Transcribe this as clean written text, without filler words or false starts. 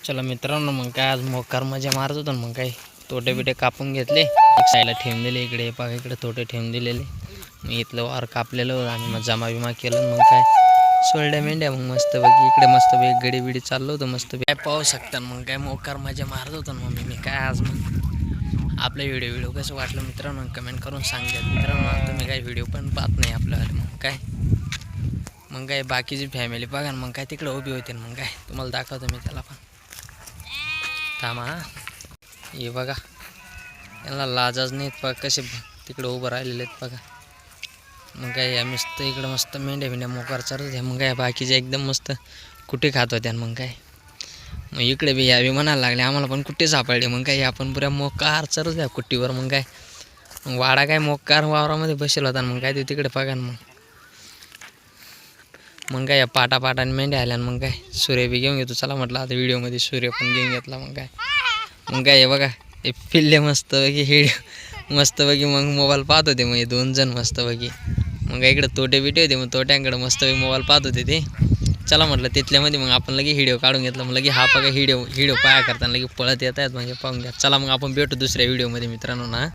चला मित्रांनो, मग काय आज मोकार मजा मारत होतो. मग काय तोटे बिटे कापून घेतले, एक साईडला ठेवून दिले. इकडे बघा, इकडे तोटे ठेवून दिलेले. मग इथलं वार कापलेलं होतं आणि मग जमा बिमा केलं. मग काय सोळड्या मेंढ्या मग मस्त बघी इकडे मस्त एक गडी बिडी चाललो होतं मस्त. काय पाहू शकता. मग काय मोकार मजा मारत होतो. मग मी काय आज मग आपला व्हिडिओ कसं वाटलं मित्रांनो कमेंट करून सांगतात. मित्रांनो तुम्ही काय व्हिडिओ पण पाहत नाही आपल्याला. मग काय बाकीची फॅमिली बघा. मग काय तिकडे उभी होती. मग काय तुम्हाला दाखवतो मी त्याला पण. थांबा हे बघा, यांना लाजच नाहीत बघा कसे तिकडे उभं राहिलेले आहेत बघा. मग काय या मस्त इकडं मस्त मेंढ्या मोकार चरत होत्या. मग काय बाकीचे एकदम मस्त कुठे खात होत्या. मग काय मग इकडे बी यावी म्हणायला लागले आम्हाला पण कुठे सापडले. मग काय आपण पुऱ्या मोकार चरत द्या कुट्टीवर. मग काय मग वाडा काय मोकार वावरामध्ये बसेल होता. मग काय ते तिकडे बघा. मग काय या पाटाने मेंढ्या आल्या. मग काय सूर्य बी घेऊन घेतो चला म्हटलं आता व्हिडिओमध्ये सूर्य पण घेऊन घेतला. मग काय हे बघा हे पिल्ले मस्त बघी मस्त बघी मग मोबाईल पाहत होते. मग हे 2 जण मस्त बघी. मग इकडे तोटे बिटे होते. मग तोट्यांकडे मस्त मोबाईल पाहत होते ते. चला म्हटलं तिथल्यामध्ये मग आपण लगे व्हिडिओ काढून घेतला. मग लगे हा बघा व्हिडिओ पाया करताना लगे पळत येत आहेत. म्हणजे पाहून घ्या. चला मग आपण भेटू दुसऱ्या व्हिडिओमध्ये मित्रांनो ना.